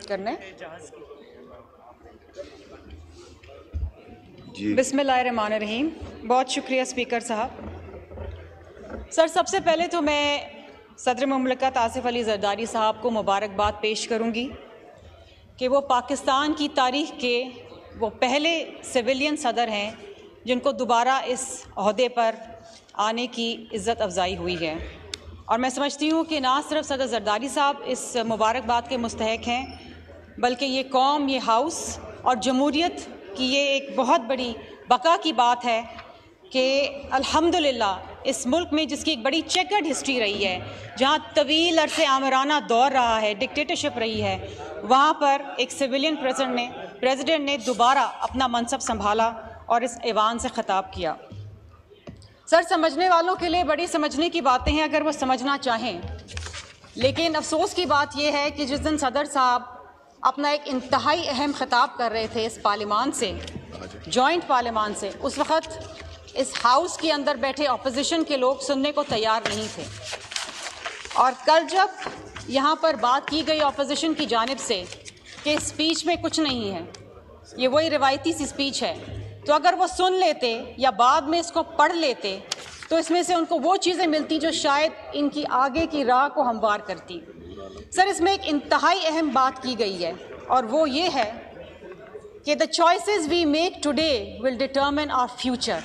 करना है। बिस्मिल्लाहिर्रहमानिर्रहीम। बहुत शुक्रिया स्पीकर साहब। सर, सबसे पहले तो मैं सदर मुमलकत आसिफ अली जरदारी साहब को मुबारकबाद पेश करूँगी कि वो पाकिस्तान की तारीख़ के वो पहले सिविलियन सदर हैं जिनको दोबारा इस ओहदे पर आने की इज़्ज़त अफजाई हुई है। और मैं समझती हूँ कि ना सिर्फ सदर जरदारी साहब इस मुबारकबाद के मुस्तहक हैं, बल्कि ये कौम, ये हाउस और जमहूरियत की ये एक बहुत बड़ी बका की बात है कि अल्हम्दुलिल्लाह इस मुल्क में, जिसकी एक बड़ी चेकर्ड हिस्ट्री रही है, जहाँ तवील अरसे आमराना दौर रहा है, डिक्टेटरशिप रही है, वहाँ पर एक सिविलियन प्रेसिडेंट ने दोबारा अपना मनसब संभाला और इस ऐवान से ख़िताब किया। सर, समझने वालों के लिए बड़ी समझने की बातें हैं अगर वो समझना चाहें, लेकिन अफसोस की बात यह है कि जिस दिन सदर साहब अपना एक इंतहाई अहम ख़िताब कर रहे थे इस पार्लियामान से, जॉइंट पार्लियामान से, उस वक़्त इस हाउस के अंदर बैठे अपोजिशन के लोग सुनने को तैयार नहीं थे। और कल जब यहाँ पर बात की गई अपोजिशन की जानिब से कि स्पीच में कुछ नहीं है, ये वही रिवायती सी स्पीच है, तो अगर वो सुन लेते या बाद में इसको पढ़ लेते तो इसमें से उनको वो चीज़ें मिलती जो शायद इनकी आगे की राह को हमवार करती। सर, इसमें एक इंतहाई अहम बात की गई है और वो ये है कि the choices we make today will determine our future.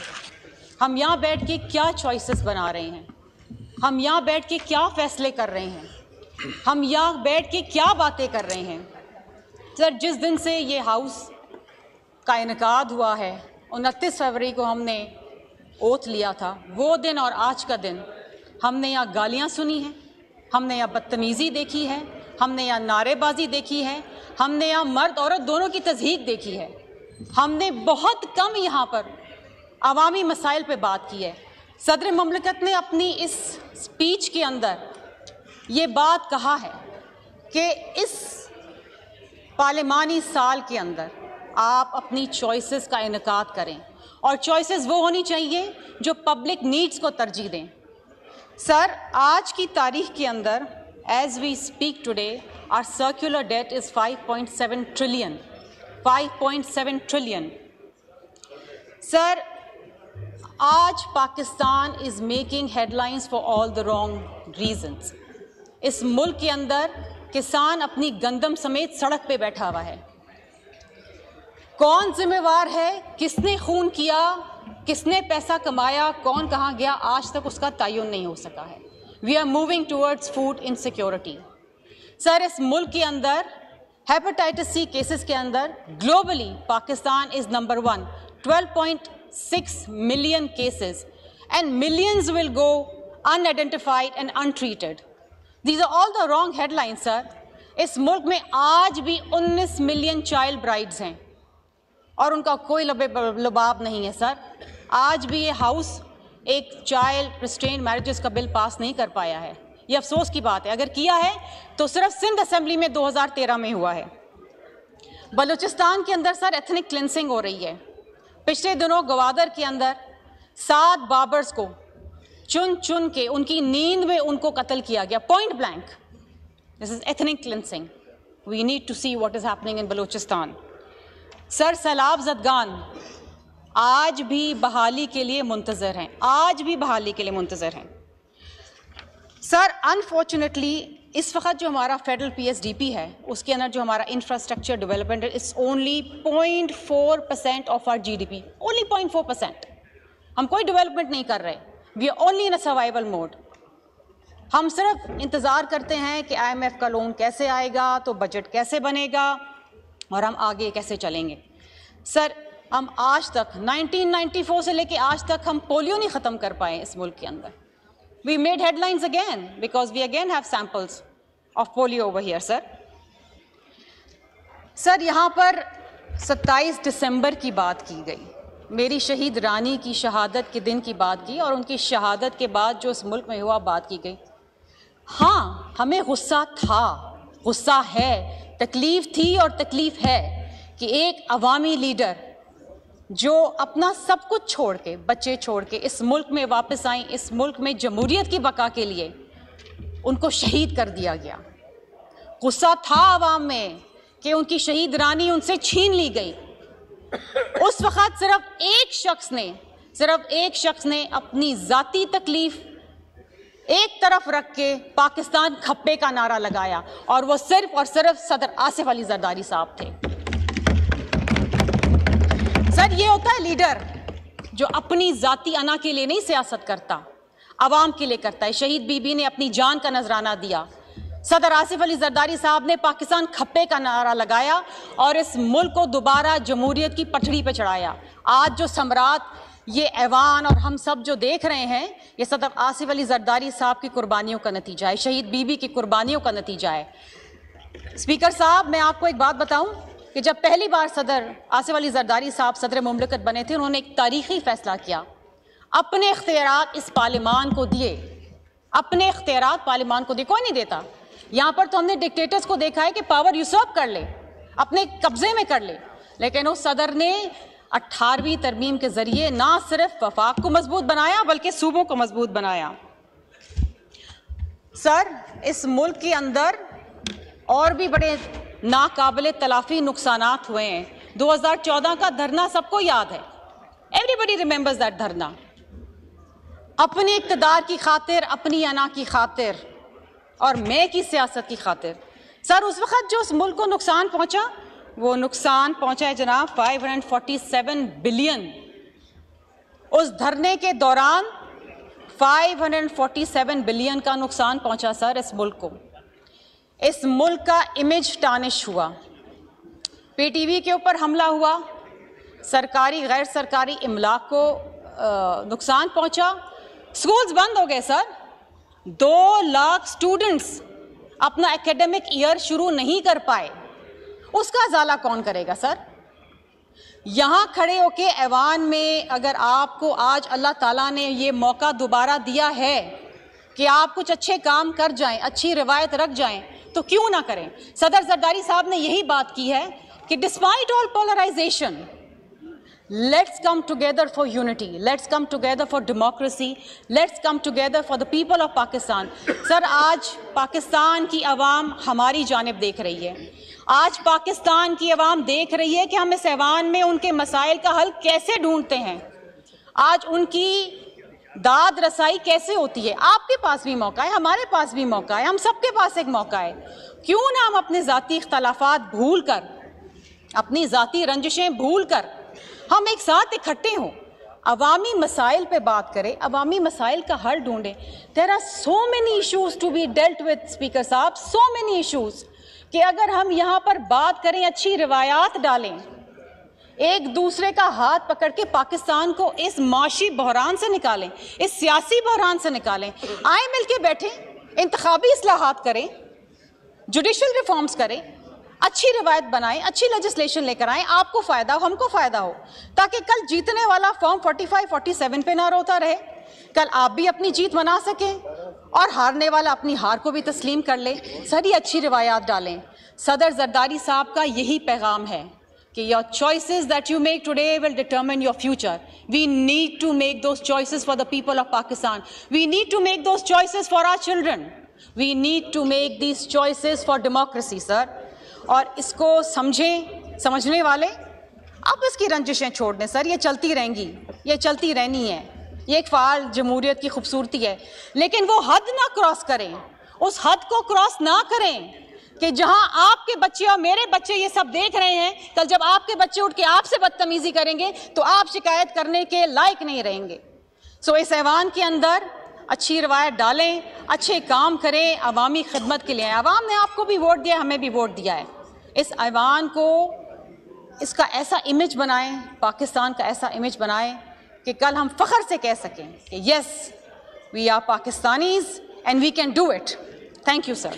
हम यहाँ बैठ के क्या चॉइसेस बना रहे हैं, हम यहाँ बैठ के क्या फ़ैसले कर रहे हैं, हम यहाँ बैठ के क्या बातें कर रहे हैं। सर, जिस दिन से ये हाउस का इनकाद हुआ है, 29 फरवरी को हमने ओथ लिया था, वो दिन और आज का दिन हमने यहाँ गालियाँ सुनी हैं, हमने यहाँ बदतमीज़ी देखी है, हमने यहाँ नारेबाजी देखी है, हमने यहाँ मर्द औरत दोनों की तज़हीक देखी है। हमने बहुत कम यहाँ पर अवामी मसाइल पे बात की है। सदर मुमलकत ने अपनी इस स्पीच के अंदर ये बात कहा है कि इस पार्लिमानी साल के अंदर आप अपनी चॉइसेस का इनकाद करें और चॉइसेस वो होनी चाहिए जो पब्लिक नीड्स को तरजीह दें। सर, आज की तारीख के अंदर as we speak today our circular debt is 5.7 trillion. 5.7 trillion. Sir, आज Pakistan is making headlines for all the wrong reasons. इस मुल्क के अंदर किसान अपनी गंदम समेत सड़क पे बैठा हुआ है। कौन जिम्मेवार है, किसने खून किया, किसने पैसा कमाया, कौन कहाँ गया, आज तक उसका तयन नहीं हो सका है। We are moving towards food insecurity. Sir, इस मुल्क के अंदर हेपेटाइटिस सी केसेस के अंदर globally Pakistan is number 1, 12.6 million cases, and millions will go unidentified and untreated. These are all the wrong headlines, sir. इस मुल्क में आज भी 19 मिलियन चाइल्ड ब्राइड्स हैं और उनका कोई लबाब नहीं है। सर, आज भी ये हाउस एक चाइल्ड रिस्ट्रेन मैरिजेस का बिल पास नहीं कर पाया है। ये अफसोस की बात है। अगर किया है तो सिर्फ सिंध असेंबली में 2013 में हुआ है। बलूचिस्तान के अंदर सर एथनिक क्लिनसिंग हो रही है। पिछले दिनों गवादर के अंदर 7 बाबर्स को चुन चुन के उनकी नींद में उनको कत्ल किया गया, point blank. This is ethnic cleansing. We need to see what is happening in Balochistan. Sir, सैलाब ज़दगान आज भी बहाली के लिए मुंतज़र हैं, आज भी बहाली के लिए मुंतज़र हैं। सर, अनफॉर्चुनेटली इस वक्त जो हमारा फेडरल PSDP है उसके अंदर जो हमारा infrastructure development is only 0.4% of our GDP, only 0.4%। हम कोई डेवलपमेंट नहीं कर रहे। We are only in a survival mode. हम सिर्फ इंतज़ार करते हैं कि IMF का लोन कैसे आएगा, तो बजट कैसे बनेगा और हम आगे कैसे चलेंगे। सर, हम आज तक 1994 से लेके आज तक हम पोलियो नहीं ख़त्म कर पाए इस मुल्क के अंदर। We made headlines again because we again have samples of polio over here, sir. Sir, यहाँ पर 27 दिसंबर की बात की गई, मेरी शहीद रानी की शहादत के दिन की बात की और उनकी शहादत के बाद जो इस मुल्क में हुआ बात की गई। हाँ, हमें गुस्सा था, गुस्सा है, तकलीफ़ थी और तकलीफ़ है कि एक अवामी लीडर जो अपना सब कुछ छोड़ के, बच्चे छोड़ के इस मुल्क में वापस आई, इस मुल्क में जमहूरियत की बका के लिए उनको शहीद कर दिया गया। गुस्सा था आवाम में कि उनकी शहीद रानी उनसे छीन ली गई। उस वक़्त सिर्फ एक शख्स ने अपनी ज़ाती तकलीफ एक तरफ रख के पाकिस्तान खप्पे का नारा लगाया, और वो सिर्फ और सिर्फ सदर आसिफ अली जरदारी साहब थे। सर, ये होता है लीडर जो अपनी ज़ाती अना के लिए नहीं सियासत करता, आवाम के लिए करता है। शहीद बीबी ने अपनी जान का नजराना दिया। सदर आसिफ अली जरदारी साहब ने पाकिस्तान खप्पे का नारा लगाया और इस मुल्क को दोबारा जमहूरियत की पटड़ी पर चढ़ाया। आज जो सम्राट, ये ऐवान और हम सब जो देख रहे हैं, ये सदर आसिफ अली जरदारी साहब की कुर्बानियों का नतीजा है, शहीद बीबी की कुर्बानियों का नतीजा है। स्पीकर साहब, मैं आपको एक बात बताऊं कि जब पहली बार सदर आसिफ अली जरदारी साहब सदर मुमलिकत बने थे, उन्होंने एक तारीखी फैसला किया। अपने इख्तियारात इस पार्लिमान को दिए, अपने इख्तियारात पार्लिमान को दिए। कोई नहीं देता। यहाँ पर तो हमने डिक्टेटर्स को देखा है कि पावर यूसर्व कर ले, अपने कब्जे में कर ले, लेकिन उस सदर ने 18वीं तरमीम के जरिए ना सिर्फ वफाक को मजबूत बनाया बल्कि सूबों को मजबूत बनाया। सर, इस मुल्क के अंदर और भी बड़े नाकाबिले तलाफी नुकसानात हुए हैं। 2014 का धरना सबको याद है, एवरीबडी रिमेंबर्स दैट धरना। अपने इक़्तिदार की खातिर, अपनी अना की खातिर और मैं की सियासत की खातिर, सर उस वक़्त जो उस मुल्क को नुकसान पहुंचा, वो नुकसान पहुंचा है जनाब 547 बिलियन। उस धरने के दौरान 547 बिलियन का नुकसान पहुंचा सर इस मुल्क को। इस मुल्क का इमेज टानिश हुआ, पीटीवी के ऊपर हमला हुआ, सरकारी गैर सरकारी इमलाक को नुकसान पहुंचा, स्कूल्स बंद हो गए सर। 2 लाख स्टूडेंट्स अपना एकेडमिक ईयर शुरू नहीं कर पाए। उसका ज़ाला कौन करेगा सर? यहाँ खड़े होके ऐवान में अगर आपको आज अल्लाह ताला ने ये मौका दोबारा दिया है कि आप कुछ अच्छे काम कर जाएं, अच्छी रिवायत रख जाएं, तो क्यों ना करें। सदर जरदारी साहब ने यही बात की है कि despite all polarisation, let's come together for unity, let's come together for democracy, let's come together for the people of Pakistan। Sir, आज पाकिस्तान की आवाम हमारी जानिब देख रही है। आज पाकिस्तान की आवाम देख रही है कि हम इस ऐवान में उनके मसाइल का हल कैसे ढूंढते हैं, आज उनकी दाद रसाई कैसे होती है। आपके पास भी मौका है, हमारे पास भी मौका है, हम सबके पास एक मौका है। क्यों ना हम अपने ज़ाती इख्तलाफात भूल कर, अपनी ज़ाती रंजिशें भूल कर हम एक साथ इकट्ठे हों, अवामी मसाइल पे बात करें, अवामी मसाइल का हल ढूंढें। There are so many issues to be dealt with speaker साहब, सो मेनी इशूज़ कि अगर हम यहाँ पर बात करें, अच्छी रिवायात डालें, एक दूसरे का हाथ पकड़ के पाकिस्तान को इस माशी बहरान से निकालें, इस सियासी बहरान से निकालें। आए मिल के बैठें, इंतखाबी इस्लाहात करें, जुडिशल रिफॉर्म्स करें, अच्छी रिवायत बनाएं, अच्छी लेजिस्लेशन लेकर आएं, आपको फ़ायदा हो, हमको फ़ायदा हो, ताकि कल जीतने वाला फॉर्म 45-47 पे ना रोता रहे, कल आप भी अपनी जीत मना सकें और हारने वाला अपनी हार को भी तस्लीम कर ले। सारी अच्छी रिवायात डालें। सदर जरदारी साहब का यही पैगाम है कि your choices that you make today will determine your future. We need to make those choices for the people of Pakistan. We need to make those choices for our children. We need to make these choices for democracy, sir. और इसको समझें, समझने वाले अब इसकी रंजिशें छोड़ दें sir, ये चलती रहेंगी, ये चलती रहनी है, ये एक फ़ाल जमहूरियत की खूबसूरती है, लेकिन वो हद ना क्रॉस करें, उस हद को क्रॉस ना करें कि जहां आपके बच्चे और मेरे बच्चे ये सब देख रहे हैं, कल जब आपके बच्चे उठ के आपसे बदतमीजी करेंगे तो आप शिकायत करने के लायक नहीं रहेंगे। सो इस ऐवान के अंदर अच्छी रवायत डालें, अच्छे काम करें, अवामी खिदमत के लिए। अवाम ने आपको भी वोट दिया, हमें भी वोट दिया है। इस ऐवान को इसका ऐसा इमेज बनाएं, पाकिस्तान का ऐसा इमेज बनाएं कि कल हम फ़ख्र से कह सकें कि yes we are Pakistanis and we can do it. Thank you sir.